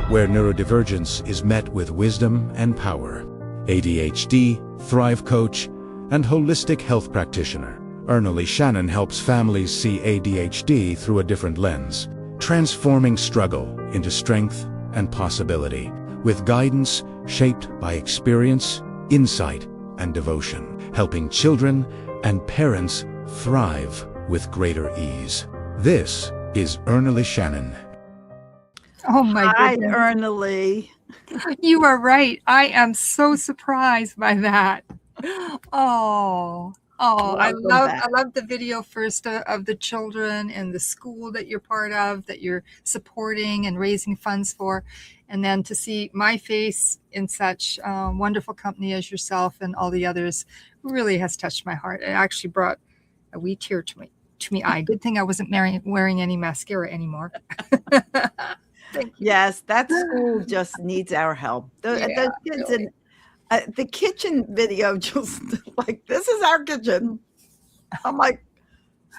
where neurodivergence is met with wisdom and power. ADHD, Thrive Coach, and holistic health practitioner, Ernalee Shannon helps families see ADHD through a different lens, transforming struggle into strength and possibility, with guidance shaped by experience, insight, and devotion, helping children and parents thrive with greater ease. This is Ernalee Shannon. Oh my Hi, goodness. Ernalee. You are right. I am so surprised by that. Oh, I Welcome love back. the video first of the children and the school that you're part of, that you're supporting and raising funds for. And then to see my face in such wonderful company as yourself and all the others really has touched my heart. It actually brought a wee tear to me eye. Good thing I wasn't wearing any mascara anymore. Thank you. Yes, that school just needs our help. Those kids really. in the kitchen video, just like, this is our kitchen. I'm like,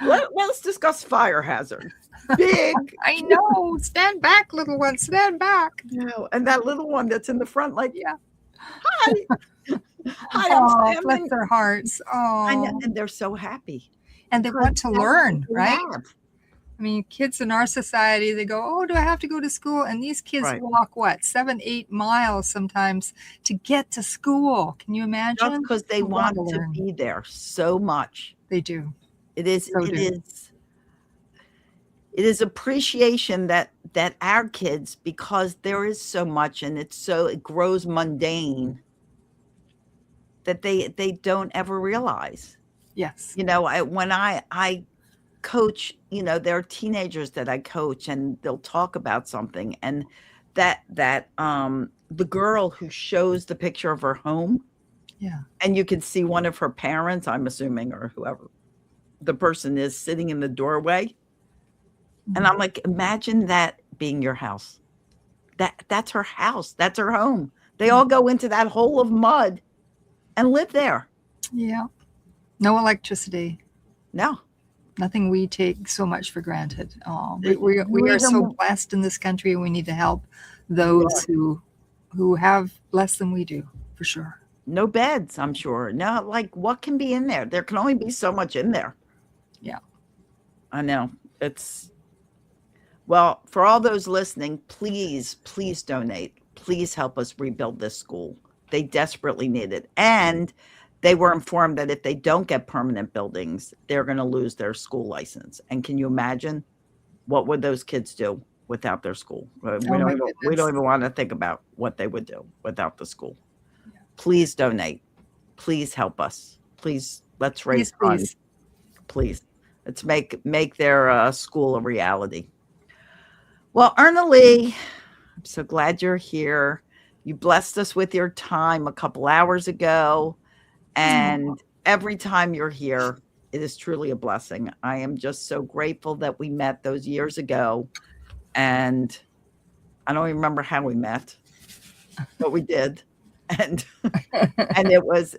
let's discuss fire hazard. Big. I know. Stand back, little one. Stand back. No, and that little one that's in the front, like, Yeah. hi. Hi, Oh, I'm bless standing. their hearts. I know, Oh, and they're so happy. and they want to That's what learn, they right? have. I mean, kids in our society, they go, oh, do I have to go to school? And these kids Right. walk, 7-8 miles sometimes to get to school. Can you imagine? Just because they want to learn. be there so much. They do. It is. So It do. is. It is appreciation that our kids, because there is so much and it grows mundane, that they don't ever realize. Yes. You know, when I coach, you know, there are teenagers that I coach and they'll talk about something, and that the girl who shows the picture of her home, Yeah. and you can see one of her parents, I'm assuming, or whoever the person is, sitting in the doorway. And I'm like, imagine that being your house. That's her house. That's her home. They all go into that hole of mud and live there. Yeah. No electricity. No. Nothing we take so much for granted. Oh, It- we you are so even- blessed in this country, and we need to help those who have less than we do, for sure. No beds, I'm sure. No, like, what can be in there? There can only be so much in there. Yeah. I know. Well, for all those listening, please donate. Please help us rebuild this school. They desperately need it. And they were informed that if they don't get permanent buildings, they're going to lose their school license. And can you imagine what would those kids do without their school? We don't even want to think about what they would do without the school. Yeah. Please donate. Please help us. Please, let's raise funds. Please. Let's make their school a reality. Well, Ernalee, I'm so glad you're here. You blessed us with your time a couple hours ago. And every time you're here, it is truly a blessing. I am just so grateful that we met those years ago. And I don't even remember how we met, but we did. And it was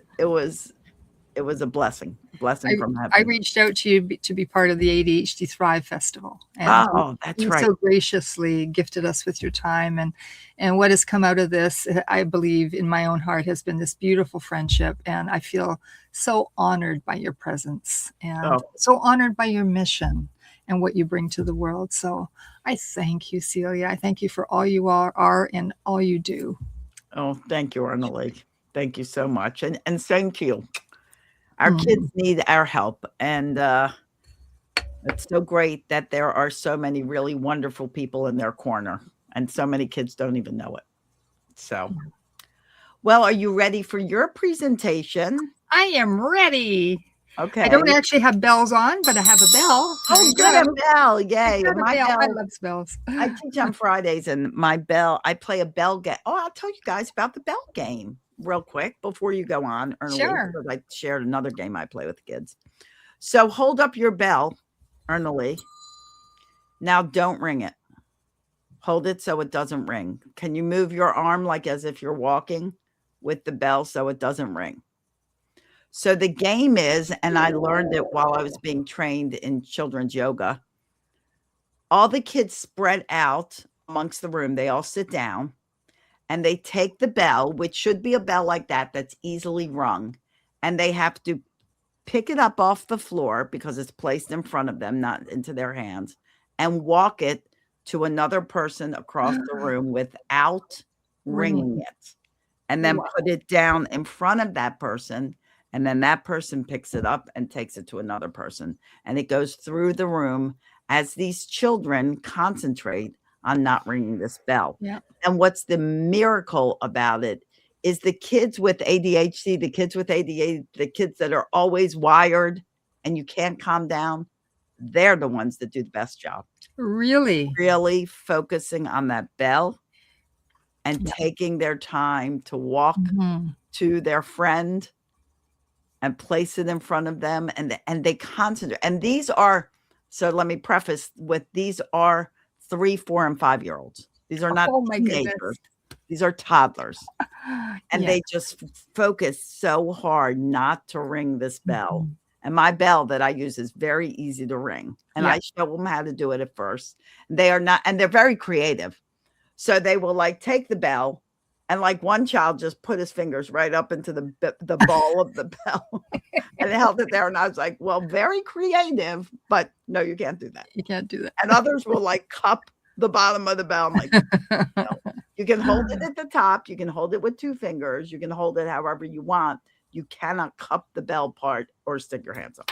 a blessing from heaven. I reached out to you to be part of the ADHD Thrive Festival. And that's you right. so graciously gifted us with your time. And what has come out of this, I believe in my own heart, has been this beautiful friendship. And I feel so honored by your presence and so honored by your mission and what you bring to the world. So I thank you, Celia. I thank you for all you are and all you do. Oh, thank you, Ernalee. Thank you so much. And same to you. Our kids need our help. And it's so great that there are so many really wonderful people in their corner. And so many kids don't even know it. So, well, are you ready for your presentation? I am ready. Okay. I don't actually have bells on, but I have a bell. Oh, good, a bell. Yay. My bell. I love bells. I teach on Fridays, and I play a bell game. Oh, I'll tell you guys about the bell game real quick before you go on, Ernalee, Sure. because I shared another game I play with the kids. So hold up your bell, Ernalee. Now don't ring it. Hold it so it doesn't ring. Can you move your arm like as if you're walking with the bell so it doesn't ring? So the game is, and I learned it while I was being trained in children's yoga, all the kids spread out amongst the room. They all sit down and they take the bell, which should be a bell like that, that's easily rung. And they have to pick it up off the floor because it's placed in front of them, not into their hands, and walk it to another person across the room without ringing it. And then put it down in front of that person. And then that person picks it up and takes it to another person. And it goes through the room as these children concentrate on not ringing this bell. Yeah. And what's the miracle about it is the kids with ADHD, the kids with ADA, the kids that are always wired and you can't calm down, they're the ones that do the best job. Really? Really focusing on that bell and taking their time to walk to their friend and place it in front of them. And they concentrate. And these are, so let me preface with, these are 3, 4, and 5-year-olds. These are not teenagers. Goodness. These are toddlers. And they just focus so hard not to ring this bell. And my bell that I use is very easy to ring. And I show them how to do it at first. They are not, and they're very creative. So they will like take the bell, and like one child just put his fingers right up into the ball of the bell and held it there. And I was like, well, very creative, but no, you can't do that. You can't do that. And others will like cup the bottom of the bell. I'm like, no. You can hold it at the top. You can hold it with 2 fingers. You can hold it however you want. You cannot cup the bell part or stick your hands up.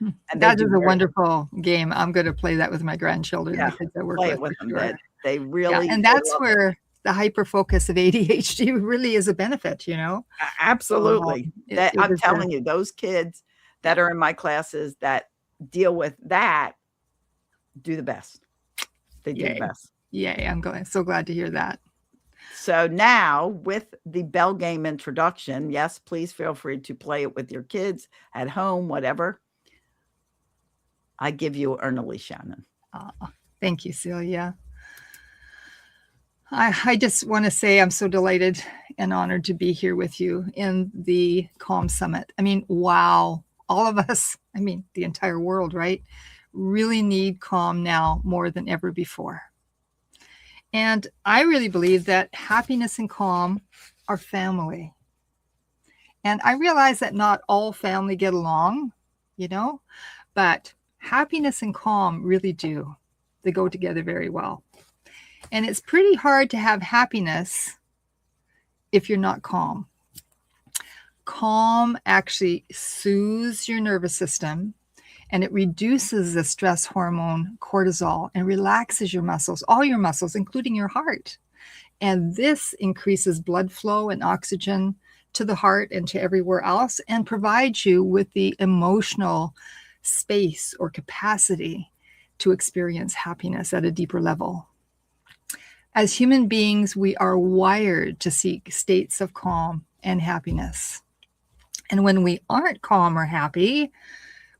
And that is a wonderful game. I'm going to play that with my grandchildren. Yeah, because I work play it with them. Sure. They really, and that's where the hyper focus of ADHD really is a benefit, you know? Absolutely. I'm telling you, those kids that are in my classes that deal with that do the best. They do the best. Yay. I'm so glad to hear that. So now with the bell game introduction, yes, please feel free to play it with your kids at home, whatever. I give you Ernalee Shannon. Thank you, Celia. I just want to say I'm so delighted and honored to be here with you in the Calm Summit. I mean, wow. All of us, I mean, the entire world, right, really need calm now more than ever before. And I really believe that happiness and calm are family. And I realize that not all family get along, you know, but happiness and calm really do. They go together very well. And it's pretty hard to have happiness if you're not calm. Calm actually soothes your nervous system, and it reduces the stress hormone cortisol and relaxes your muscles, all your muscles, including your heart. And this increases blood flow and oxygen to the heart and to everywhere else, and provides you with the emotional space or capacity to experience happiness at a deeper level. As human beings, we are wired to seek states of calm and happiness. And when we aren't calm or happy,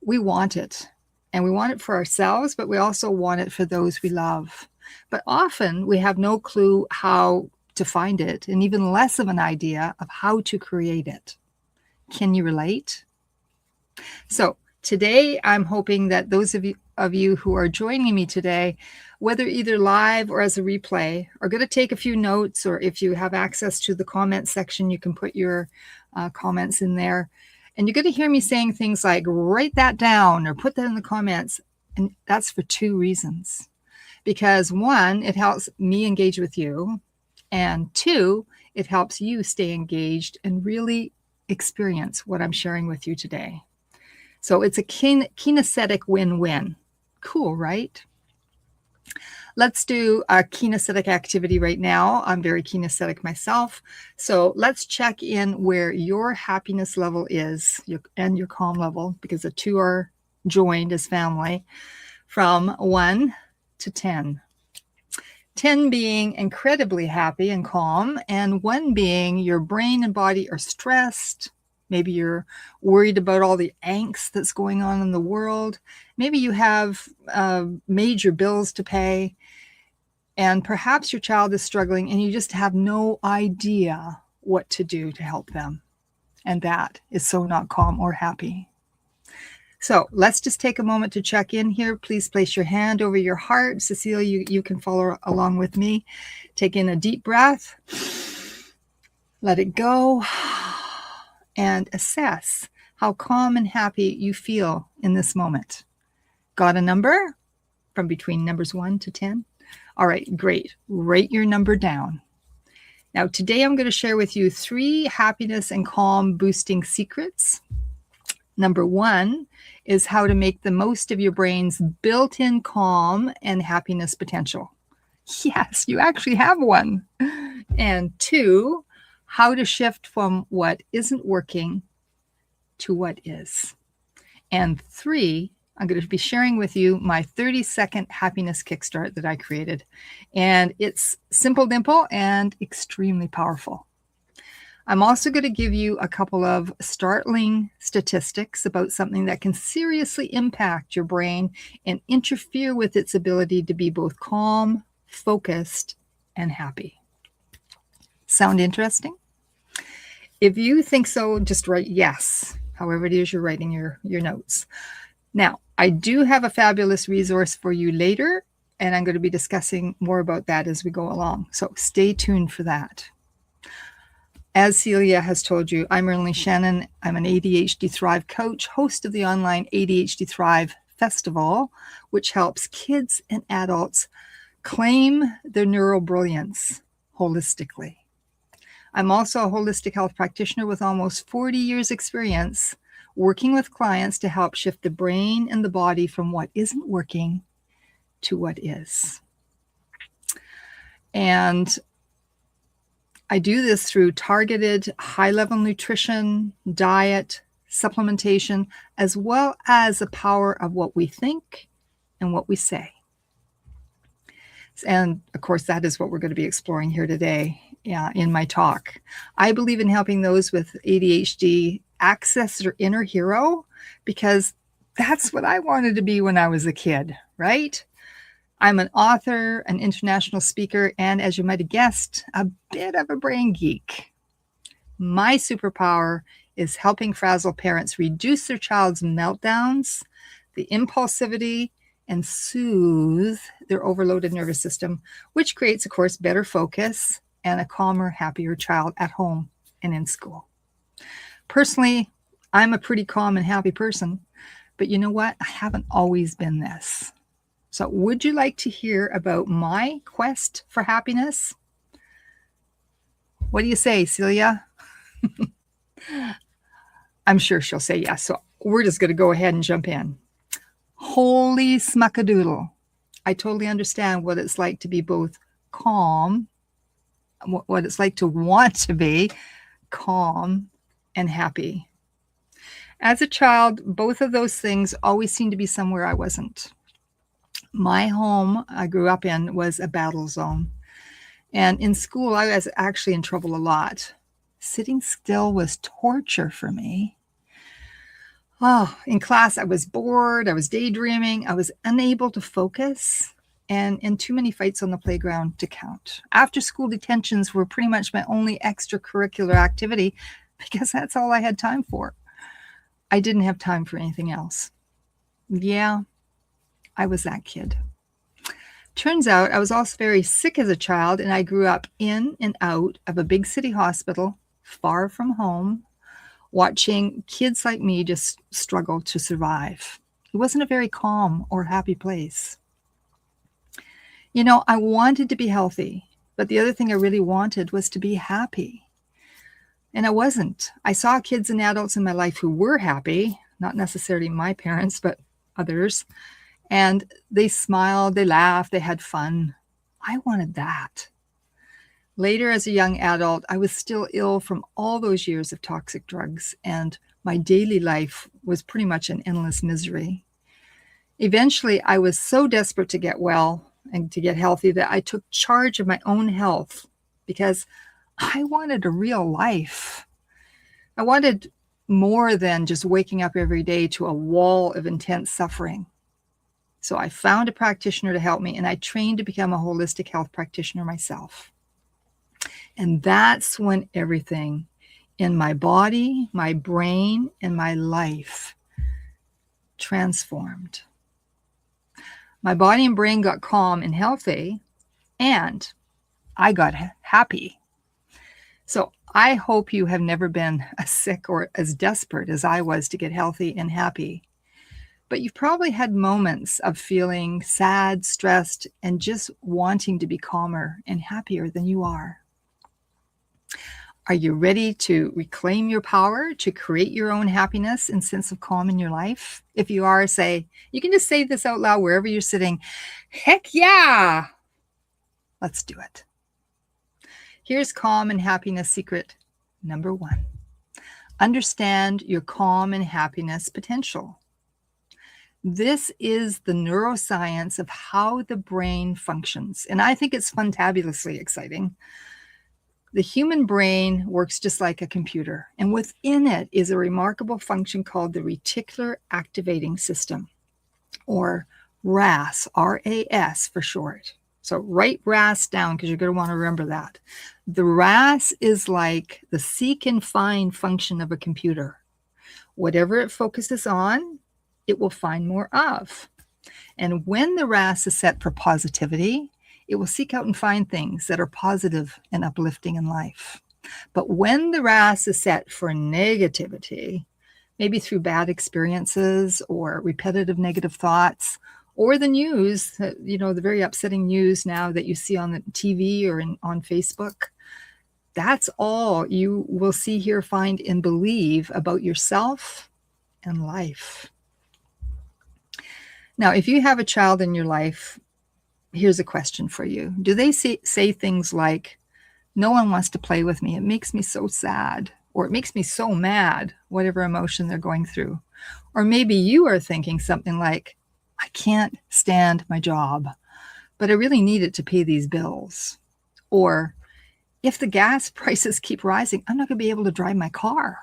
we want it. And we want it for ourselves, but we also want it for those we love. But often we have no clue how to find it, and even less of an idea of how to create it. Can you relate? So today, I'm hoping that those of you who are joining me today, whether either live or as a replay, are going to take a few notes, or if you have access to the comment section, you can put your comments in there. And you're going to hear me saying things like, write that down or put that in the comments. And that's for 2 reasons. Because 1, it helps me engage with you. And 2, it helps you stay engaged and really experience what I'm sharing with you today. So it's a kinesthetic win-win. Cool, right? Let's do a kinesthetic activity right now. I'm very kinesthetic myself. So let's check in where your happiness level is and your calm level, because the 2 are joined as family, from 1 to 10. 10 being incredibly happy and calm, and 1 being your brain and body are stressed. Maybe you're worried about all the angst that's going on in the world. Maybe you have major bills to pay, and perhaps your child is struggling and you just have no idea what to do to help them. And that is so not calm or happy. So let's just take a moment to check in here. Please place your hand over your heart. Cecilia, you can follow along with me. Take in a deep breath. Let it go. And assess how calm and happy you feel in this moment. Got a number from between numbers 1 to 10? All right, great. Write your number down. Now, today I'm going to share with you 3 happiness and calm boosting secrets. Number 1 is how to make the most of your brain's built-in calm and happiness potential. Yes, you actually have one. And 2, how to shift from what isn't working to what is. And 3, I'm going to be sharing with you my 30-second happiness kickstart that I created. And it's simple, dimple, and extremely powerful. I'm also going to give you a couple of startling statistics about something that can seriously impact your brain and interfere with its ability to be both calm, focused, and happy. Sound interesting? If you think so, just write yes, however it is you're writing your notes. Now, I do have a fabulous resource for you later, and I'm going to be discussing more about that as we go along. So stay tuned for that. As Celia has told you, I'm Ernalee Shannon. I'm an ADHD Thrive coach, host of the online ADHD Thrive Festival, which helps kids and adults claim their neural brilliance holistically. I'm also a holistic health practitioner with almost 40 years experience working with clients to help shift the brain and the body from what isn't working to what is. And I do this through targeted high-level nutrition, diet, supplementation, as well as the power of what we think and what we say. And of course, that is what we're going to be exploring here today in my talk. I believe in helping those with ADHD access their inner hero, because that's what I wanted to be when I was a kid, right? I'm an author, an international speaker, and as you might have guessed, a bit of a brain geek. My superpower is helping frazzled parents reduce their child's meltdowns, the impulsivity, and soothe their overloaded nervous system, which creates, of course, better focus and a calmer, happier child at home and in school. Personally, I'm a pretty calm and happy person, but you know what? I haven't always been this. So would you like to hear about my quest for happiness? What do you say, Celia? I'm sure she'll say yes. So we're just going to go ahead and jump in. Holy smackadoodle. I totally understand what it's like to be both calm, what it's like to want to be calm and happy. As a child, both of those things always seemed to be somewhere I wasn't. My home I grew up in was a battle zone. And in school, I was actually in trouble a lot. Sitting still was torture for me. Oh, in class, I was bored. I was daydreaming. I was unable to focus, and too many fights on the playground to count. After school detentions were pretty much my only extracurricular activity because that's all I had time for. I didn't have time for anything else. Yeah, I was that kid. Turns out I was also very sick as a child, and I grew up in and out of a big city hospital, far from home, watching kids like me just struggle to survive. It wasn't a very calm or happy place. You know, I wanted to be healthy, but the other thing I really wanted was to be happy. And I wasn't. I saw kids and adults in my life who were happy, not necessarily my parents, but others. And they smiled, they laughed, they had fun. I wanted that. Later, as a young adult, I was still ill from all those years of toxic drugs, and my daily life was pretty much an endless misery. Eventually, I was so desperate to get well and to get healthy that I took charge of my own health because I wanted a real life. I wanted more than just waking up every day to a wall of intense suffering. So I found a practitioner to help me, and I trained to become a holistic health practitioner myself. And that's when everything in my body, my brain, and my life transformed. My body and brain got calm and healthy, and I got happy. So I hope you have never been as sick or as desperate as I was to get healthy and happy. But you've probably had moments of feeling sad, stressed, and just wanting to be calmer and happier than you are. Are you ready to reclaim your power to create your own happiness and sense of calm in your life? If you are, you can just say this out loud wherever you're sitting. Heck yeah! Let's do it. Here's calm and happiness secret number 1. Understand your calm and happiness potential. This is the neuroscience of how the brain functions, and I think it's fantabulously exciting. The human brain works just like a computer, and within it is a remarkable function called the reticular activating system, or RAS, R-A-S for short. So write RAS down because you're going to want to remember that. The RAS is like the seek and find function of a computer. Whatever it focuses on, it will find more of. And when the RAS is set for positivity, it will seek out and find things that are positive and uplifting in life. But when the RAS is set for negativity, maybe through bad experiences or repetitive negative thoughts, or the news, the very upsetting news now that you see on the TV or on Facebook, that's all you will see, hear, find, and believe about yourself and life. Now, if you have a child in your life, here's a question for you. Do they say things like, no one wants to play with me, it makes me so sad, or it makes me so mad, whatever emotion they're going through? Or maybe you are thinking something like, I can't stand my job, but I really need it to pay these bills. Or if the gas prices keep rising, I'm not going to be able to drive my car.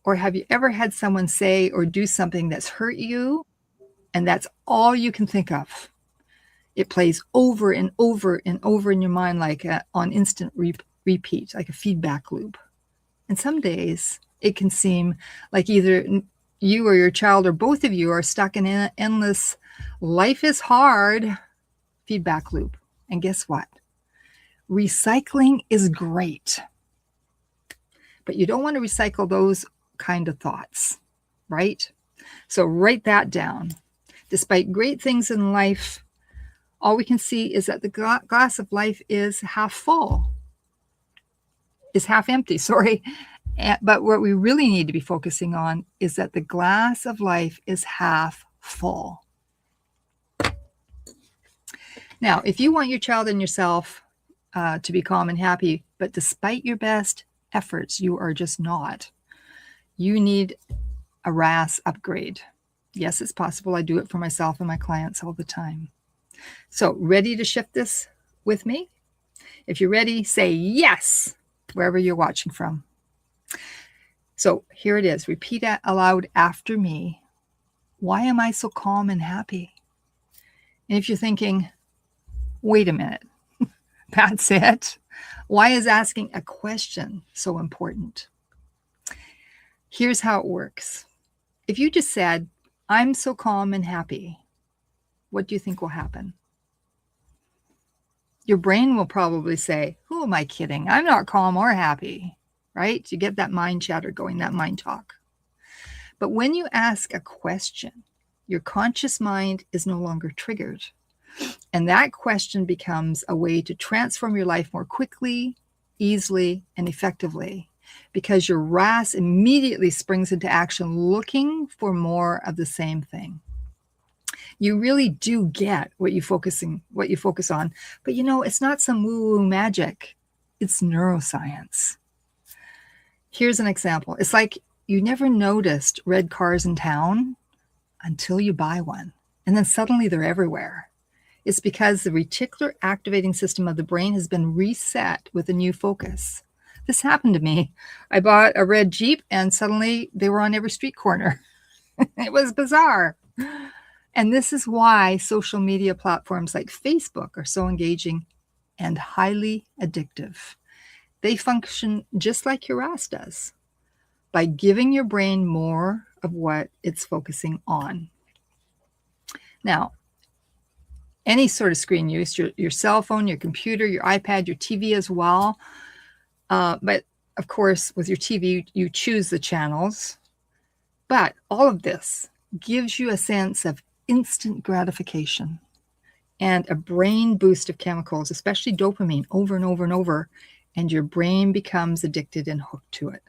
Or have you ever had someone say or do something that's hurt you, and that's all you can think of? It plays over and over and over in your mind like on instant repeat, like a feedback loop. And some days it can seem like either you or your child or both of you are stuck in an endless life is hard feedback loop. And guess what? Recycling is great. But you don't want to recycle those kind of thoughts, right? So write that down. Despite great things in life, all we can see is that the glass of life is half full, is half empty, sorry. But what we really need to be focusing on is that the glass of life is half full. Now, if you want your child and yourself to be calm and happy, but despite your best efforts, you are just not, you need a RAS upgrade. Yes, it's possible. I do it for myself and my clients all the time. So, ready to shift this with me? If you're ready, say yes, wherever you're watching from. So here it is. Repeat aloud after me. Why am I so calm and happy? And if you're thinking, wait a minute, that's it. Why is asking a question so important? Here's how it works. If you just said, I'm so calm and happy, what do you think will happen? Your brain will probably say, who am I kidding? I'm not calm or happy, right? You get that mind chatter going, that mind talk. But when you ask a question, your conscious mind is no longer triggered. And that question becomes a way to transform your life more quickly, easily, and effectively, because your RAS immediately springs into action looking for more of the same thing. You really do get what you focus on. But it's not some woo-woo magic. It's neuroscience. Here's an example. It's like you never noticed red cars in town until you buy one. And then suddenly they're everywhere. It's because the reticular activating system of the brain has been reset with a new focus. This happened to me. I bought a red Jeep and suddenly they were on every street corner. It was bizarre. And this is why social media platforms like Facebook are so engaging and highly addictive. They function just like your RAS does, by giving your brain more of what it's focusing on. Now, any sort of screen use, your cell phone, your computer, your iPad, your TV as well. But of course, with your TV, you choose the channels. But all of this gives you a sense of instant gratification and a brain boost of chemicals, especially dopamine, over and over and over, and your brain becomes addicted and hooked to it.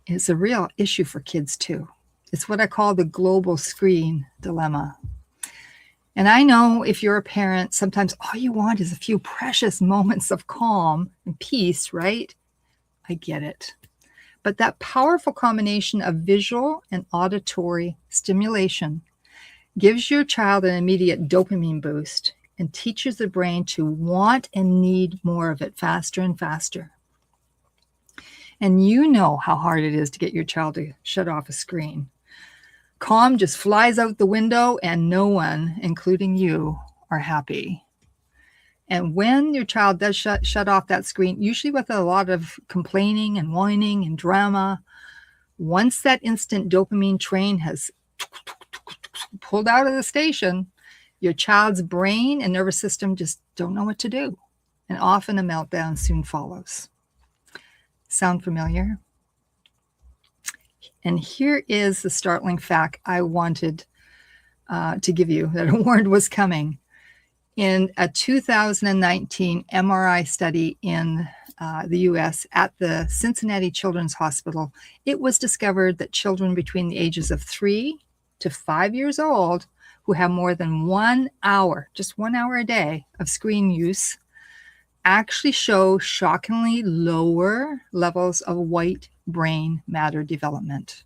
It's a real issue for kids too. It's what I call the global screen dilemma. And I know if you're a parent, sometimes all you want is a few precious moments of calm and peace, right? I get it. But that powerful combination of visual and auditory stimulation gives your child an immediate dopamine boost and teaches the brain to want and need more of it faster and faster. And you know how hard it is to get your child to shut off a screen. Calm just flies out the window and no one, including you, are happy. And when your child does shut off that screen, usually with a lot of complaining and whining and drama, once that instant dopamine train has pulled out of the station, your child's brain and nervous system just don't know what to do. And often a meltdown soon follows. Sound familiar? And here is the startling fact I wanted to give you, that I warned was coming. In a 2019 MRI study in the US at the Cincinnati Children's Hospital, it was discovered that children between the ages of 3 to 5 years old who have more than 1 hour, just 1 hour a day of screen use, actually show shockingly lower levels of white brain matter development.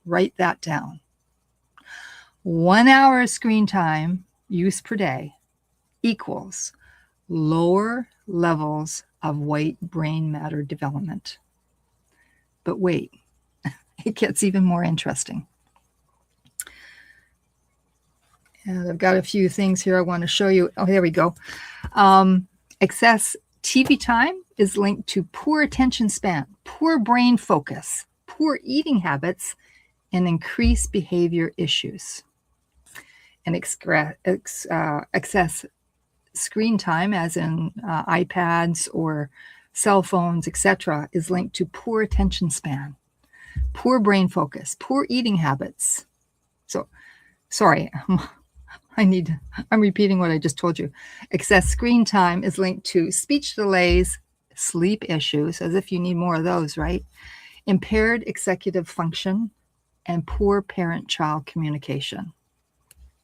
Write that down. 1 hour of screen time use per day equals lower levels of white brain matter development. But wait, it gets even more interesting. And I've got a few things here I want to show you. Oh, there we go. Excess TV time is linked to poor attention span, poor brain focus, poor eating habits, and increased behavior issues. And excess screen time, as in iPads or cell phones, etc., is linked to poor attention span, poor brain focus, poor eating habits. So, sorry, I'm repeating what I just told you. Excess screen time is linked to speech delays, sleep issues, as if you need more of those, right? Impaired executive function, and poor parent-child communication.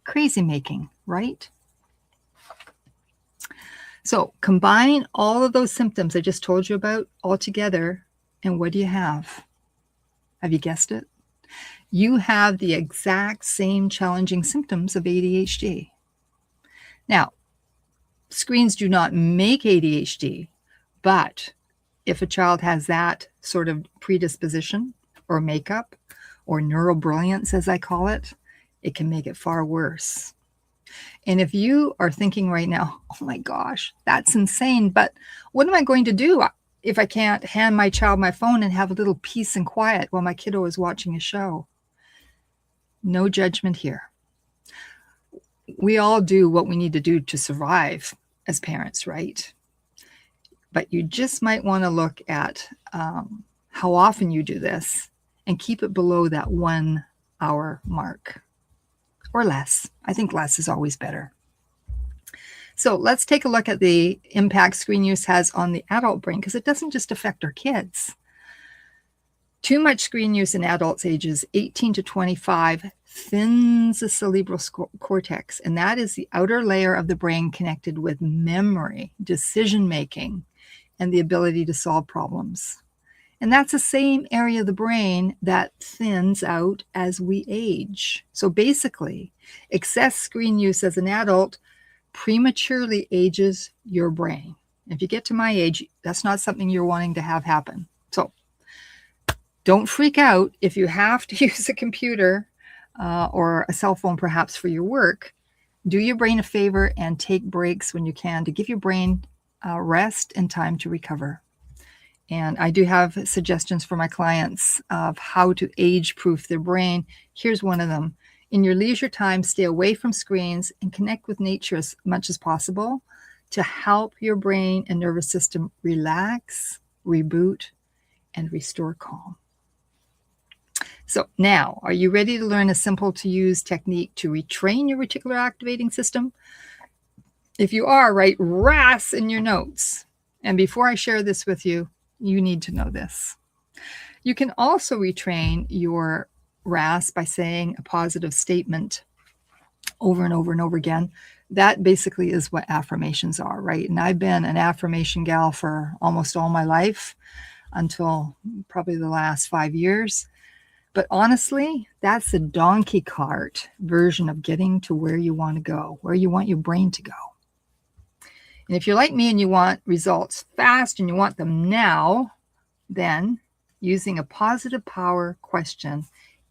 Crazy making, right? So combine all of those symptoms I just told you about all together, and what do you have? Have you guessed it? You have the exact same challenging symptoms of ADHD. Now, screens do not make ADHD, but if a child has that sort of predisposition or makeup or neurobrilliance, as I call it, it can make it far worse. And if you are thinking right now, oh my gosh, that's insane, but what am I going to do if I can't hand my child my phone and have a little peace and quiet while my kiddo is watching a show? No judgment here. We all do what we need to do to survive as parents, right? But you just might want to look at how often you do this and keep it below that 1 hour mark or less. I think less is always better. So let's take a look at the impact screen use has on the adult brain, because it doesn't just affect our kids. Too much screen use in adults ages 18 to 25 thins the cerebral cortex, and that is the outer layer of the brain connected with memory, decision-making, and the ability to solve problems. And that's the same area of the brain that thins out as we age. So basically, excess screen use as an adult prematurely ages your brain. If you get to my age, that's not something you're wanting to have happen. So don't freak out if you have to use a computer or a cell phone perhaps for your work. Do your brain a favor and take breaks when you can to give your brain rest and time to recover. And I do have suggestions for my clients of how to age-proof their brain. Here's one of them. In your leisure time, stay away from screens and connect with nature as much as possible to help your brain and nervous system relax, reboot, and restore calm. So now, are you ready to learn a simple to use technique to retrain your reticular activating system? If you are, write RAS in your notes. And before I share this with you, you need to know this. You can also retrain your RAS by saying a positive statement over and over and over again. That basically is what affirmations are, right? And I've been an affirmation gal for almost all my life until probably the last 5 years. But honestly, that's the donkey cart version of getting to where you want to go, where you want your brain to go. And if you're like me and you want results fast and you want them now, then using a positive power question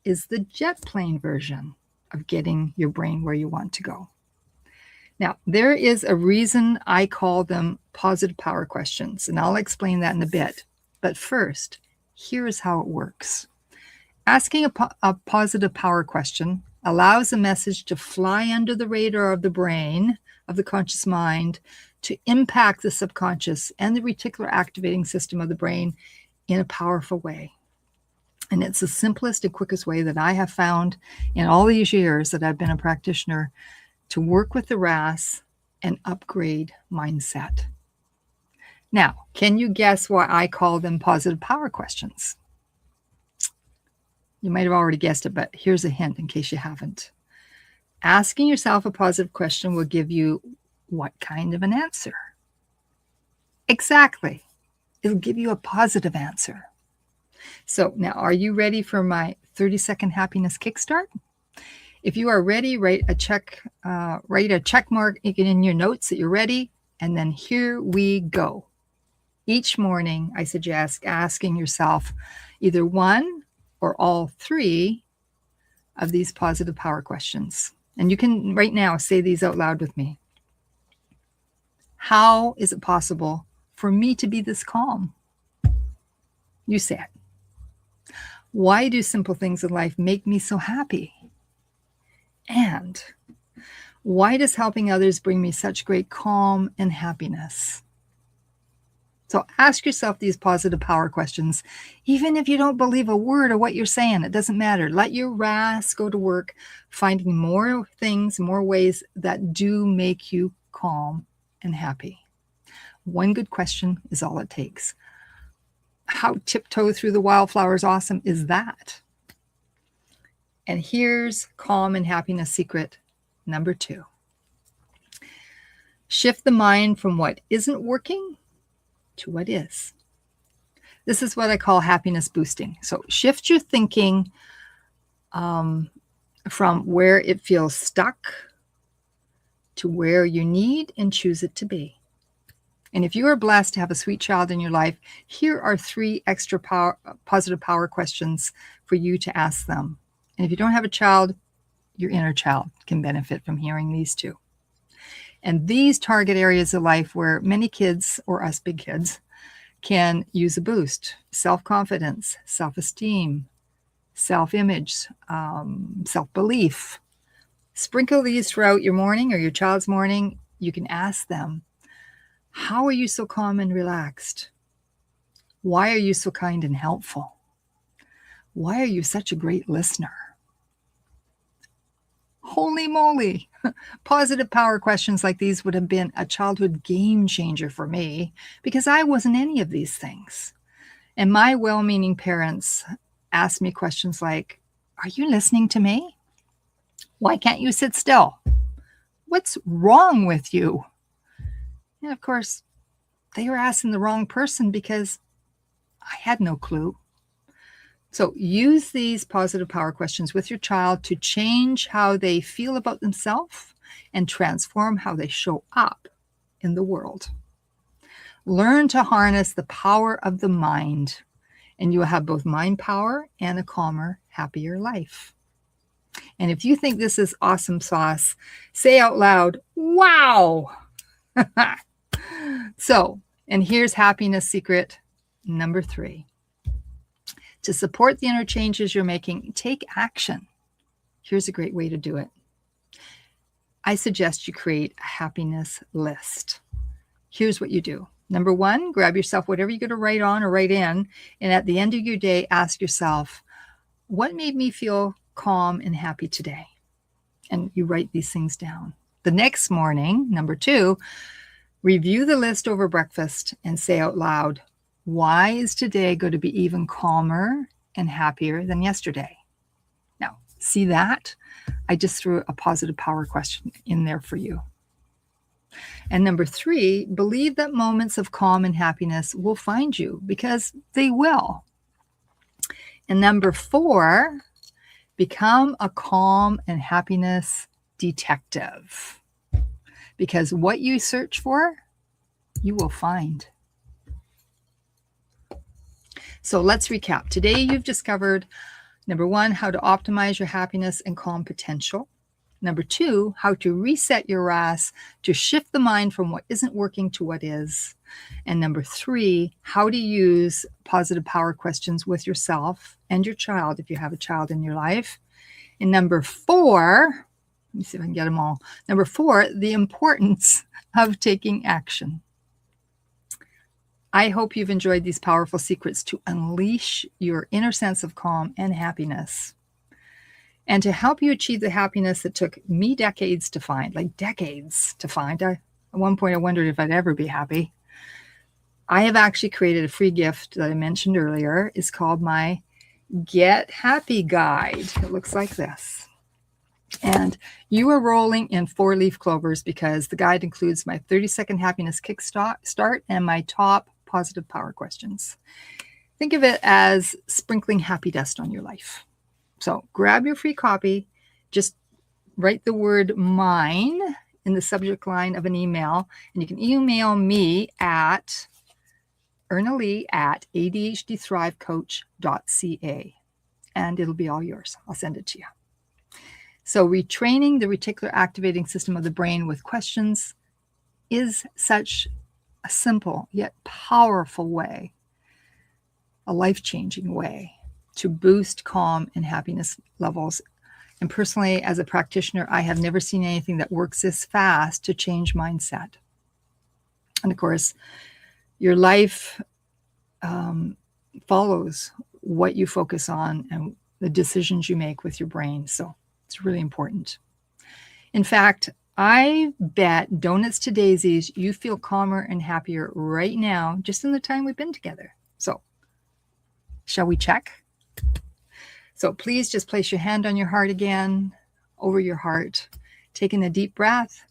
is the jet plane version of getting your brain where you want to go. Now, there is a reason I call them positive power questions, and I'll explain that in a bit. But first, here's how it works. Asking a positive power question allows a message to fly under the radar of the brain, of the conscious mind, to impact the subconscious and the reticular activating system of the brain in a powerful way. And it's the simplest and quickest way that I have found in all these years that I've been a practitioner to work with the RAS and upgrade mindset. Now, can you guess why I call them positive power questions? You might have already guessed it, but here's a hint in case you haven't. Asking yourself a positive question will give you what kind of an answer? Exactly. It'll give you a positive answer. So now, are you ready for my 30-second happiness kickstart? If you are ready, write a check mark in your notes that you're ready, and then here we go. Each morning, I suggest asking yourself either one or all three of these positive power questions. And you can right now say these out loud with me. How is it possible for me to be this calm? You say it. Why do simple things in life make me so happy? And why does helping others bring me such great calm and happiness? So ask yourself these positive power questions, even if you don't believe a word of what you're saying. It doesn't matter. Let your RAS go to work, finding more things, more ways that do make you calm and happy. One good question is all it takes. How tiptoe through the wildflowers awesome is that? And here's calm and happiness secret number 2. Shift the mind from what isn't working to what is. This is what I call happiness boosting. So shift your thinking from where it feels stuck to where you need and choose it to be. And if you are blessed to have a sweet child in your life, here are 3 extra positive power questions for you to ask them. And if you don't have a child, your inner child can benefit from hearing these 2. And these target areas of life where many kids, or us big kids, can use a boost. Self-confidence, self-esteem, self-image, self-belief. Sprinkle these throughout your morning or your child's morning. You can ask them, how are you so calm and relaxed? Why are you so kind and helpful? Why are you such a great listener? Holy moly! Positive power questions like these would have been a childhood game changer for me because I wasn't any of these things. And my well-meaning parents asked me questions like, are you listening to me? Why can't you sit still? What's wrong with you? And of course, they were asking the wrong person because I had no clue. So use these positive power questions with your child to change how they feel about themselves and transform how they show up in the world. Learn to harness the power of the mind, and you will have both mind power and a calmer, happier life. And if you think this is awesome sauce, say out loud, wow! So, and here's happiness secret Number 3, to support the inner changes you're making, take action. Here's a great way to do it. I suggest you create a happiness list. Here's what you do. Number 1, grab yourself whatever you're going to write on or write in, and at the end of your day, ask yourself, what made me feel calm and happy today? And you write these things down. The next morning, number 2, review the list over breakfast and say out loud, why is today going to be even calmer and happier than yesterday? Now, see that? I just threw a positive power question in there for you. And number 3, believe that moments of calm and happiness will find you, because they will. And number 4, become a calm and happiness detective, because what you search for, you will find. So let's recap. Today you've discovered, number 1, how to optimize your happiness and calm potential. Number 2, how to reset your RAS to shift the mind from what isn't working to what is. And number 3, how to use positive power questions with yourself and your child if you have a child in your life. And number 4, let me see if I can get them all. Number 4, the importance of taking action. I hope you've enjoyed these powerful secrets to unleash your inner sense of calm and happiness, and to help you achieve the happiness that took me decades to find, like decades to find. At one point, I wondered if I'd ever be happy. I have actually created a free gift that I mentioned earlier. It's called my Get Happy Guide. It looks like this. And you are rolling in 4-leaf clovers, because the guide includes my 30-second happiness kickstart and my top positive power questions. Think of it as sprinkling happy dust on your life. So grab your free copy, just write the word mine in the subject line of an email, and you can email me at ernalee@adhdthrivecoach.ca, and it'll be all yours. I'll send it to you. So retraining the reticular activating system of the brain with questions is such a simple yet powerful way, a life-changing way to boost calm and happiness levels. And personally, as a practitioner, I have never seen anything that works this fast to change mindset. And of course, your life follows what you focus on and the decisions you make with your brain. So it's really important. In fact, I bet donuts to daisies you feel calmer and happier right now, just in the time we've been together. So shall we check? So please just place your hand on your heart again, over your heart, taking a deep breath.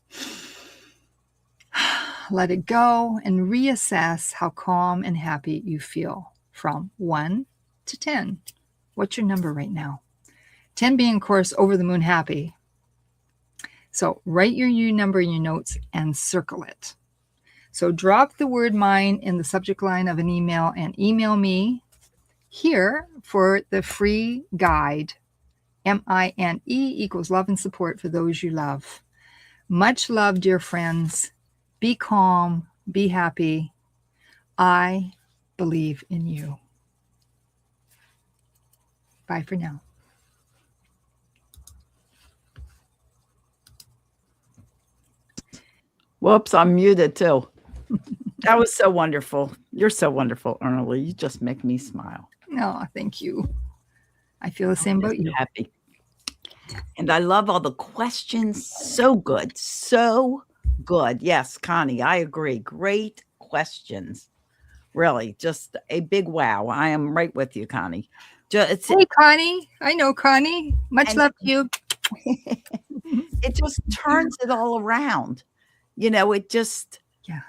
Let it go and reassess how calm and happy you feel from 1 to 10. What's your number right now? 10 being, of course, over the moon happy. So write your U number in your notes and circle it. So drop the word mine in the subject line of an email and email me here for the free guide. MINE equals love and support for those you love. Much love, dear friends. Be calm, be happy. I believe in you. Bye for now. Whoops, I'm muted too. That was so wonderful. You're so wonderful, Ernalee. You just make me smile. No, thank you. I feel the same about you. Happy. And I love all the questions. So good. So good. Yes, Connie, I agree. Great questions. Really, just a big wow. I am right with you, Connie. Hey, Connie. I know Connie. Much love to you. It just turns it all around. You know, it just, yeah.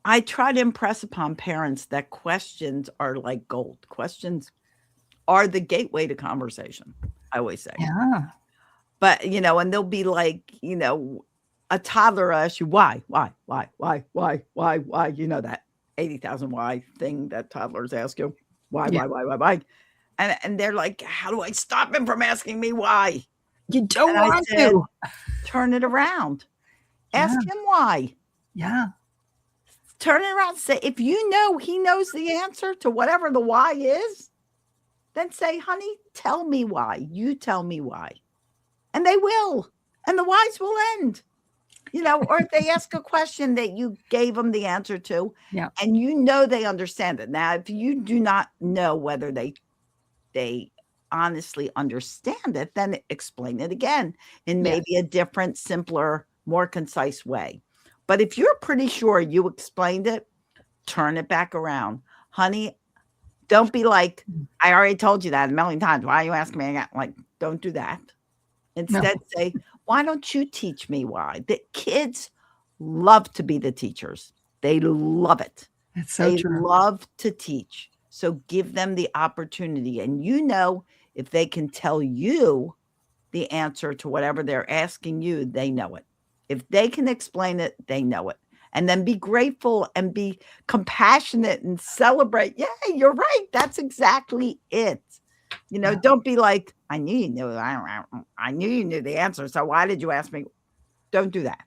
I try to impress upon parents that questions are like gold. Questions are the gateway to conversation, I always say. Yeah. But, you know, and they'll be like, you know, a toddler asks you, why, you know, that 80,000 why thing that toddlers ask you, why? And they're like, how do I stop him from asking me why? You don't want to. Turn it around. Ask him why. Yeah. turn it around and say, if you know he knows the answer to whatever the why is, then say, honey, tell me why. You tell me why. And they will. And the whys will end. Or if they ask a question that you gave them the answer to, Yeah. and they understand it. Now, if you do not know whether they honestly understand it, then explain it again in maybe a different, simpler, more concise way. But if you're pretty sure you explained it, turn it back around. Honey, don't be like, I already told you that a million times. Why are you asking me again? Like, don't do that. Instead, say, why don't you teach me why? The kids love to be the teachers. They love it. That's so true. They love to teach. So give them the opportunity. And if they can tell you the answer to whatever they're asking you, they know it. If they can explain it, they know it. And then be grateful and be compassionate and celebrate. Yeah, you're right. That's exactly it. Don't be like, I knew you knew. I knew you knew the answer. So why did you ask me? Don't do that.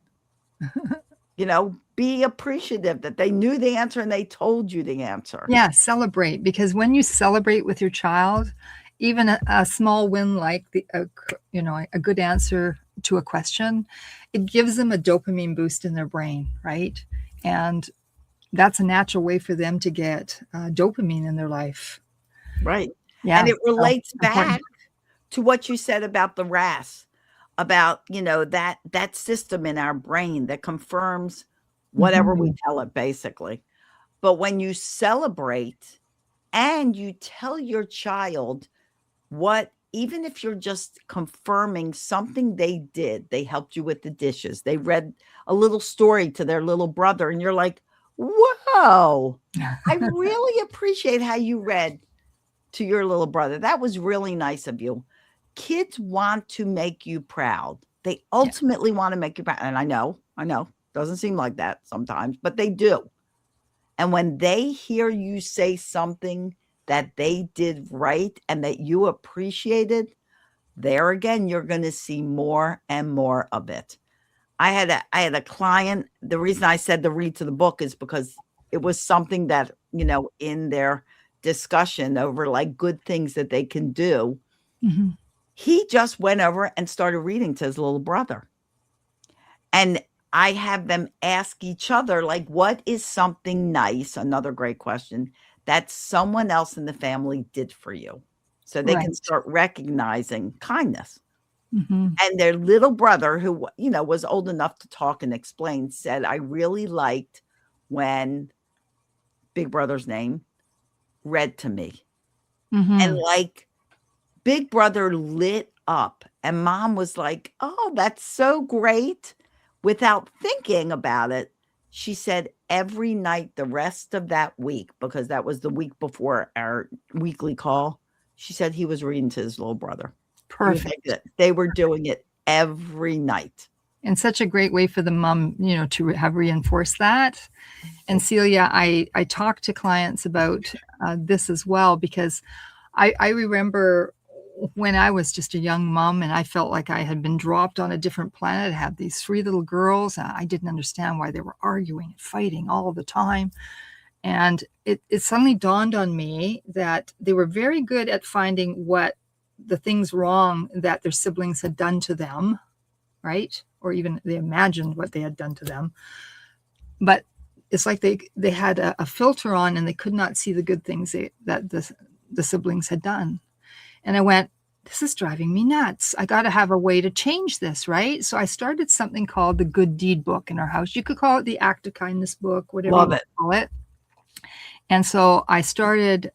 Be appreciative that they knew the answer and they told you the answer. Yeah, celebrate. Because when you celebrate with your child, even a small win like a good answer to a question, it gives them a dopamine boost in their brain, right? And that's a natural way for them to get dopamine in their life. Right. Yeah. And it relates back to what you said about the RAS, about, that system in our brain that confirms whatever we tell it, basically. But when you celebrate and you tell your child even if you're just confirming something they did, they helped you with the dishes, they read a little story to their little brother, and you're like, whoa, I really appreciate how you read to your little brother. That was really nice of you. Kids want to make you proud. They ultimately want to make you proud. And I know, doesn't seem like that sometimes, but they do. And when they hear you say something that they did right and that you appreciated, there again, you're going to see more and more of it. I had a client. The reason I said to read to the book is because it was something that, in their discussion over like good things that they can do, he just went over and started reading to his little brother. And I have them ask each other, like, what is something nice? Another great question that someone else in the family did for you. So they can start recognizing kindness. And their little brother, who, was old enough to talk and explain, said, I really liked when Big Brother's name read to me. And like Big Brother lit up, and Mom was like, oh, that's so great. Without thinking about it, she said every night the rest of that week, because that was the week before our weekly call, she said he was reading to his little brother. Perfect. They were doing it every night. And such a great way for the mom, to have reinforced that. And Celia, I talk to clients about this as well, because I remember when I was just a young mom and I felt like I had been dropped on a different planet. I had these 3 little girls. I didn't understand why they were arguing and fighting all the time. And it suddenly dawned on me that they were very good at finding what the things wrong that their siblings had done to them, right? Or even they imagined what they had done to them. But it's like they had a filter on and they could not see the good things that the siblings had done. And I went, this is driving me nuts. I got to have a way to change this, right? So I started something called the Good Deed Book in our house. You could call it the Act of Kindness book, whatever you call it. And so I started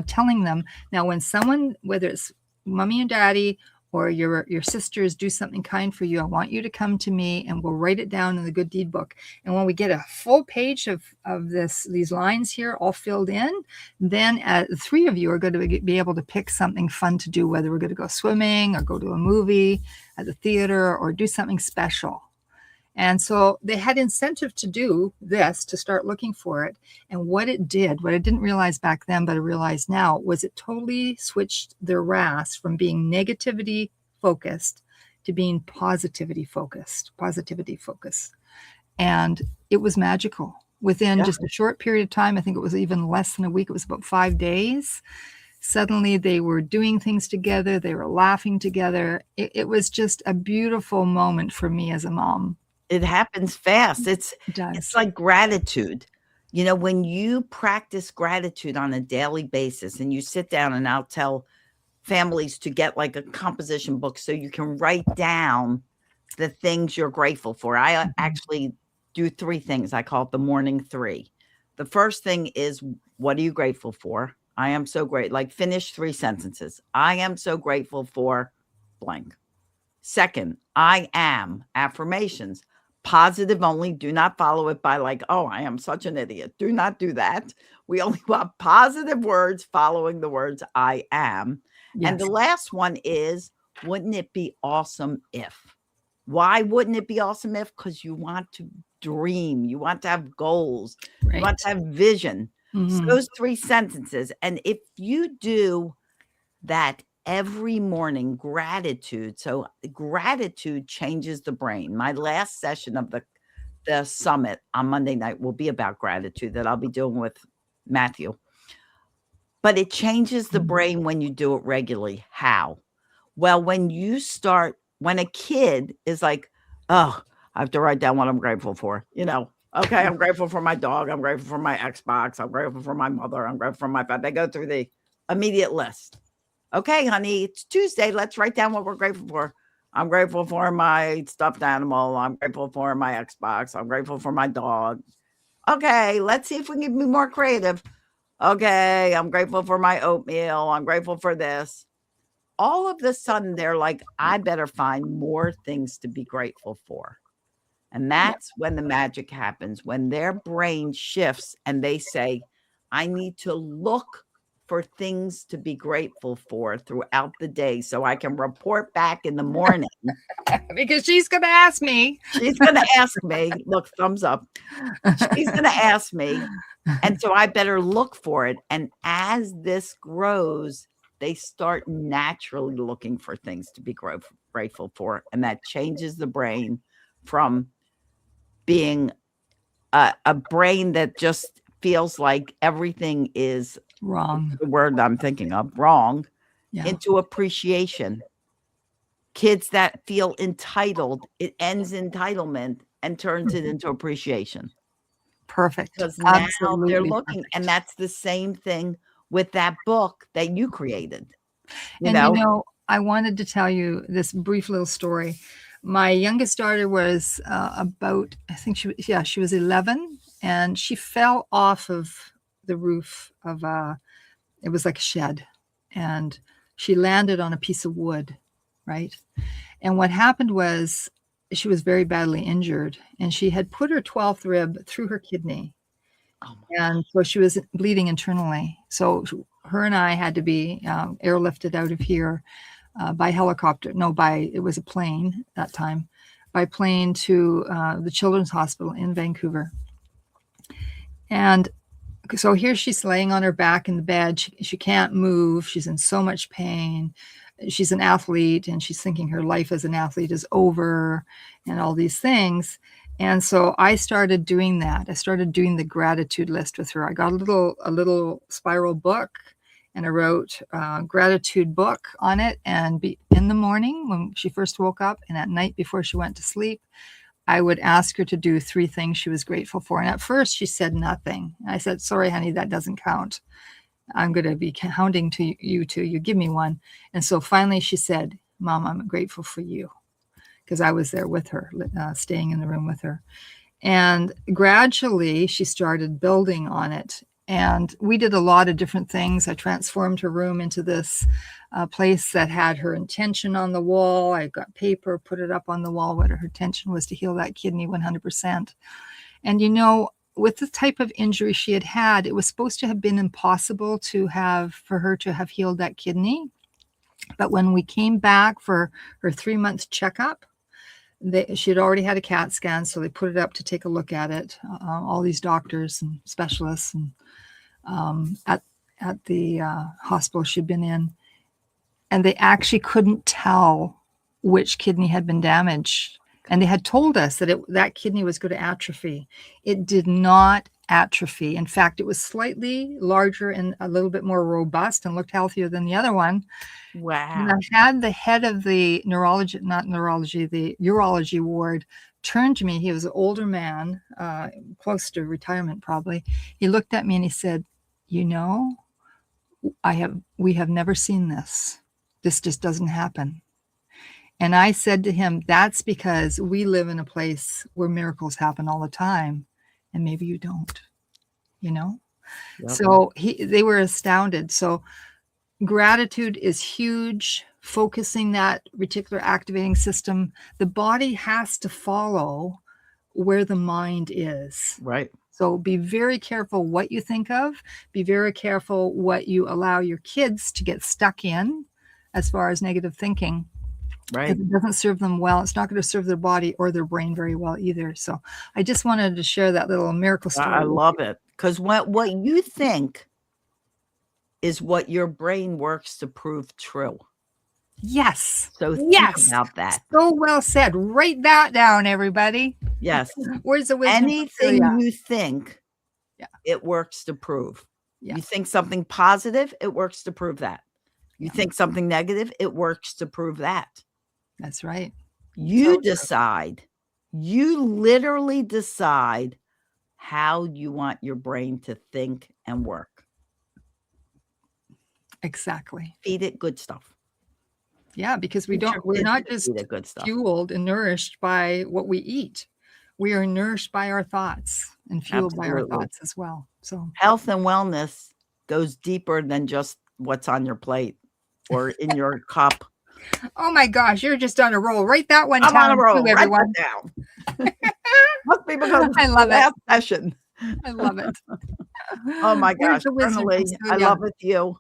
telling them, now when someone, whether it's mommy and daddy or your sisters do something kind for you, I want you to come to me and we'll write it down in the Good Deed Book. And when we get a full page of these lines here all filled in, then the 3 of you are going to be able to pick something fun to do, whether we're going to go swimming or go to a movie at the theater or do something special. And so they had incentive to do this, to start looking for it. And what it did, what I didn't realize back then, but I realize now, was it totally switched their RAS from being negativity focused to being positivity focused. And it was magical. within just a short period of time. I think it was even less than a week. It was about 5 days. Suddenly they were doing things together. They were laughing together. It was just a beautiful moment for me as a mom. It happens fast. It It's does. like gratitude. You know, when you practice gratitude on a daily basis and you sit down, and I'll tell families to get like a composition book so you can write down the things you're grateful for. I actually do 3 things. I call it the morning 3. The first thing is, what are you grateful for? I am so great. Like, finish 3 sentences. I am so grateful for blank. Second, I am affirmations. Positive only. Do not follow it by like, oh, I am such an idiot. Do not do that. We only want positive words following the words I am. Yes. And the last one is, wouldn't it be awesome if? Why wouldn't it be awesome if? Because you want to dream. You want to have goals. Right. You want to have vision. Mhm. So those 3 sentences. And if you do that every morning, gratitude. So gratitude changes the brain. My last session of the summit on Monday night will be about gratitude, that I'll be doing with Matthew. But it changes the brain when you do it regularly. How? Well, when a kid is like, oh, I have to write down what I'm grateful for. You know, okay, I'm grateful for my dog. I'm grateful for my Xbox. I'm grateful for my mother. I'm grateful for my family. They go through the immediate list. Okay, honey, it's Tuesday. Let's write down what we're grateful for. I'm grateful for my stuffed animal. I'm grateful for my Xbox. I'm grateful for my dog. Okay, let's see if we can be more creative. Okay, I'm grateful for my oatmeal. I'm grateful for this. All of a sudden, they're like, I better find more things to be grateful for. And that's when the magic happens, when their brain shifts and they say, I need to look for things to be grateful for throughout the day so I can report back in the morning. Because she's going to ask me. She's going to ask me. Look, thumbs up. She's going to ask me. And so I better look for it. And as this grows, they start naturally looking for things to be grateful for. And that changes the brain from being a brain that just feels like everything is Wrong. The word I'm thinking of, wrong, Yeah. into appreciation. Kids that feel entitled, it ends entitlement and turns it into appreciation. Perfect. Because now Absolutely they're looking, perfect. and that's the same thing with that book that you created. You know, I wanted to tell you this brief little story. My youngest daughter was about, I think she was 11, and she fell off of the roof of it was like a shed, and she landed on a piece of wood, right? And what happened was she was very badly injured, and she had put her 12th rib through her kidney. And so she was bleeding internally. So her and I had to be airlifted out of here by helicopter. No, it was a plane that time, by plane to the Children's Hospital in Vancouver. And so here she's laying on her back in the bed. She can't move. She's in so much pain. She's an athlete, and she's thinking her life as an athlete is over and all these things. And so I started doing that. I started doing the gratitude list with her. I got a little spiral book, and I wrote gratitude book on it. And in the morning when she first woke up, and at night before she went to sleep, I would ask her to do 3 things she was grateful for. And at first she said nothing. I said, sorry, honey, that doesn't count. I'm going to be counting to you till you give me one. And so finally she said, Mom, I'm grateful for you. Because I was there with her, staying in the room with her. And gradually she started building on it. And we did a lot of different things. I transformed her room into this place that had her intention on the wall. I got paper, put it up on the wall. What her intention was to heal that kidney 100%. And you know, with the type of injury she had had, it was supposed to have been impossible for her to have healed that kidney. But when we came back for her 3-month checkup, she had already had a CAT scan, so they put it up to take a look at it. All these doctors and specialists and at the hospital she'd been in, and they actually couldn't tell which kidney had been damaged. And they had told us that that kidney was going to atrophy. It did not atrophy. In fact, it was slightly larger and a little bit more robust and looked healthier than the other one. And I Wow. had the head of the the urology ward turn to me. He was an older man, close to retirement probably. He looked at me and he said, "You know, we have never seen this. This just doesn't happen." And I said to him, "That's because we live in a place where miracles happen all the time, and maybe you don't, you know?" Yep. So they were astounded. So gratitude is huge. Focusing that reticular activating system, the body has to follow where the mind is. Right. So be very careful what you think of. Be very careful what you allow your kids to get stuck in as far as negative thinking. Right. It doesn't serve them well. It's not going to serve their body or their brain very well either. So I just wanted to share that little miracle story. I love it. Because what you think is what your brain works to prove true. Yes. So think about that. So well said. Write that down, everybody. Yes. Where's the wisdom? Anything you think, it works to prove. Yeah. You think something positive, it works to prove that. You think something negative, it works to prove that. That's right. You decide. You literally decide how you want your brain to think and work. Exactly. Feed it good stuff. Yeah, because we're not just fueled and nourished by what we eat. We are nourished by our thoughts and fueled by our thoughts as well. So health and wellness goes deeper than just what's on your plate or in your cup. Oh my gosh, you're just on a roll. Write that one down. I'm on a roll. Too, everyone. Write that down. Must be because I love last session. I love it. Oh my gosh, Ernalee, I love it you.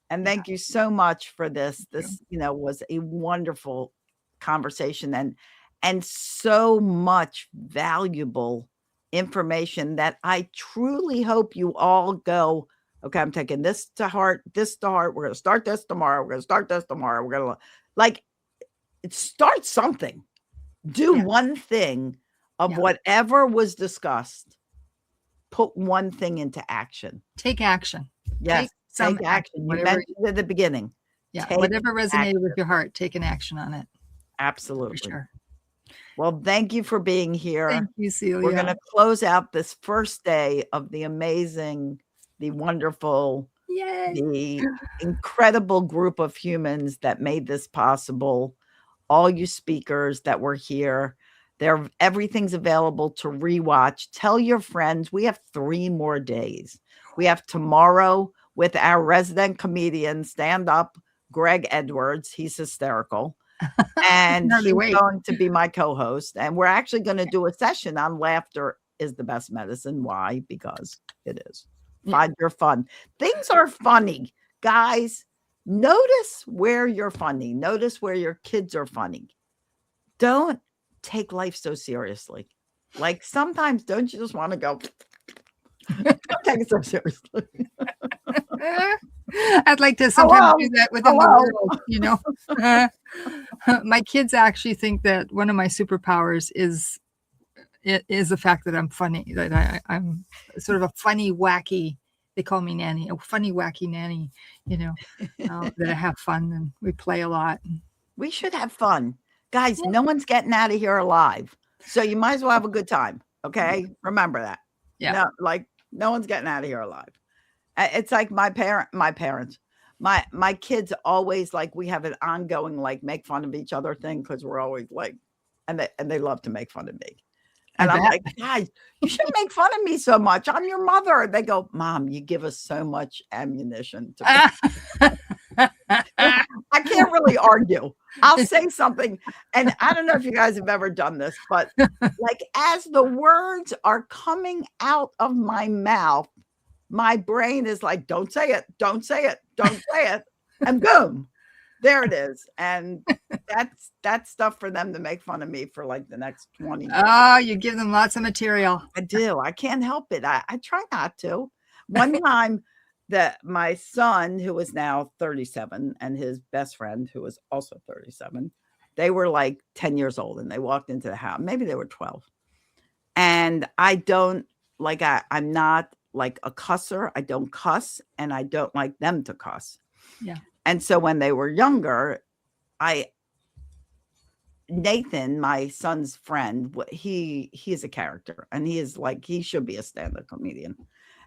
And thank you so much for this. This, was a wonderful conversation and so much valuable information that I truly hope you all go, okay, I'm taking this to heart. We're going to start this tomorrow. We're going to start this tomorrow. We're going to start something. Do one thing of whatever was discussed. Put one thing into action. Take action. Yes. Take action. You mentioned at the beginning. Yeah. Whatever resonated with your heart, take an action on it. Absolutely. For sure. Well, thank you for being here. Thank you, Celia. We're going to close out this first day of the amazing, the wonderful, the incredible group of humans that made this possible. All you speakers that were here. Everything's available to rewatch. Tell your friends. We have 3 more days. We have tomorrow with our resident comedian, stand-up, Greg Edwards. He's hysterical. And he's going to be my co-host. And we're actually going to do a session on laughter is the best medicine. Why? Because it is. Find your fun. Things are funny. Guys, notice where you're funny. Notice where your kids are funny. Don't take life so seriously. Like sometimes, don't you just want to go, don't take it so seriously. I'd like to sometimes do that within the world, My kids actually think that one of my superpowers is the fact that I'm funny, that I'm sort of a funny, wacky, they call me nanny, a funny, wacky nanny, that I have fun and we play a lot. We should have fun. Guys, no one's getting out of here alive. So you might as well have a good time. Okay. Remember that. Yeah. No one's getting out of here alive. It's like my parents, my kids always we have an ongoing, make fun of each other thing. Cause we're always and they love to make fun of me. And I'm like, guys, you shouldn't make fun of me so much. I'm your mother. They go, Mom, you give us so much ammunition to I can't really argue. I'll say something. And I don't know if you guys have ever done this, but as the words are coming out of my mouth, my brain is like, don't say it, don't say it, don't say it. And boom, there it is. And that's stuff for them to make fun of me for the next 20 years. Oh, you give them lots of material. I do. I can't help it. I try not to. One time my son, who is now 37, and his best friend, who is also 37, They were like 10 years old and they walked into the house. Maybe they were 12. And I don't like, I'm not like a cusser. I don't cuss and I don't like them to cuss. Yeah. And so when they were younger, Nathan, my son's friend, he is a character and he should be a stand-up comedian.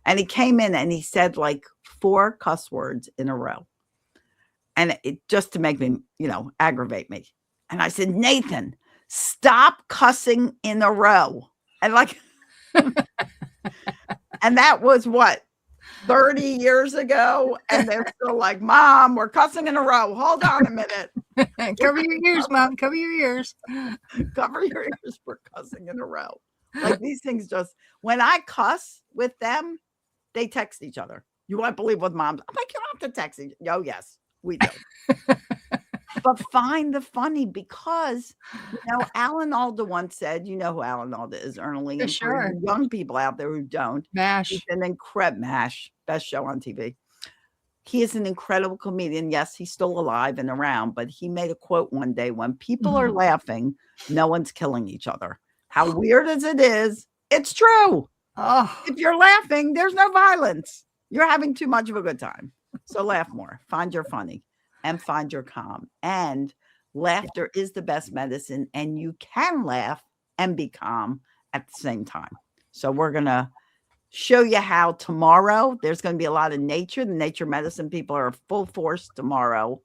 And he came in and he said like 4 cuss words in a row. And it just to make me, aggravate me. And I said, Nathan, stop cussing in a row. And like, and that was what, 30 years ago. And they're still like, Mom, we're cussing in a row. Hold on a minute. Cover your ears, Mom. Cover your ears. Cover your ears. We're cussing in a row. Like these things just, when I cuss with them, they text each other. You won't believe what Mom's. I'm like, you don't have to text each. Oh, yes, we do. But find the funny because, Alan Alda once said, you know who Alan Alda is, Ernalee. And sure. For young people out there who don't. MASH. He's an incredible MASH, best show on TV. He is an incredible comedian. Yes, he's still alive and around, but he made a quote one day, when people are laughing, no one's killing each other. How weird as it is, it's true. Oh. If you're laughing, there's no violence. You're having too much of a good time. So laugh more, find your funny, and find your calm. And laughter is the best medicine, and you can laugh and be calm at the same time. So we're going to show you how tomorrow. There's going to be a lot of nature. The nature medicine people are full force tomorrow.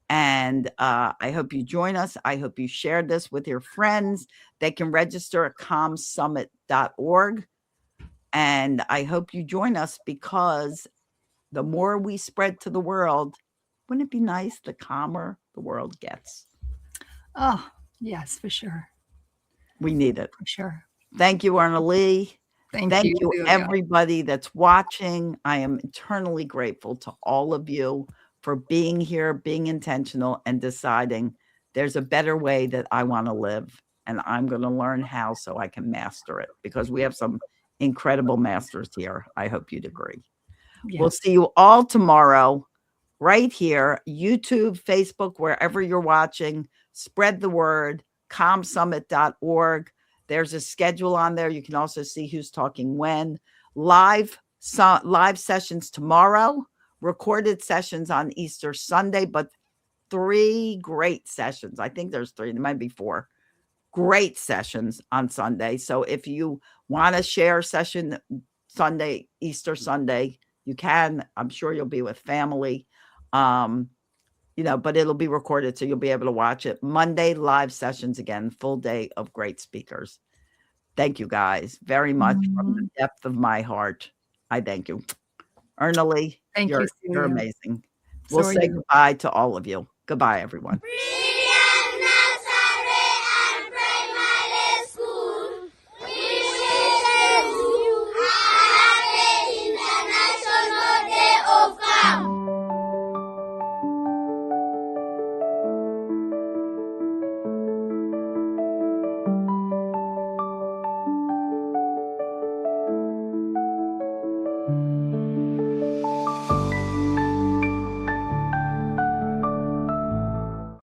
And I hope you join us. I hope you share this with your friends. They can register at calmsummit.org. And I hope you join us because the more we spread to the world, wouldn't it be nice the calmer the world gets? Oh, yes, for sure. We need it. For sure. Thank you, Ernalee. Thank you, Julia. everybody that's watching. I am eternally grateful to all of you for being here, being intentional, and deciding there's a better way that I want to live. And I'm going to learn how so I can master it, because we have some incredible masters here. I hope you'd agree. Yes. We'll see you all tomorrow right here, YouTube, Facebook, wherever you're watching. Spread the word, calmsummit.org. There's a schedule on there. You can also see who's talking when. Live sessions tomorrow, recorded sessions on Easter Sunday, but 3 great sessions. I think there's 3. There might be 4 great sessions on Sunday. So if you want to share session Sunday, Easter Sunday, you can. I'm sure you'll be with family, but it'll be recorded, so you'll be able to watch it. Monday, live sessions again, full day of great speakers. Thank you guys very much from the depth of my heart. I thank you. Ernalee, you're amazing. We'll say goodbye to all of you. Goodbye, everyone.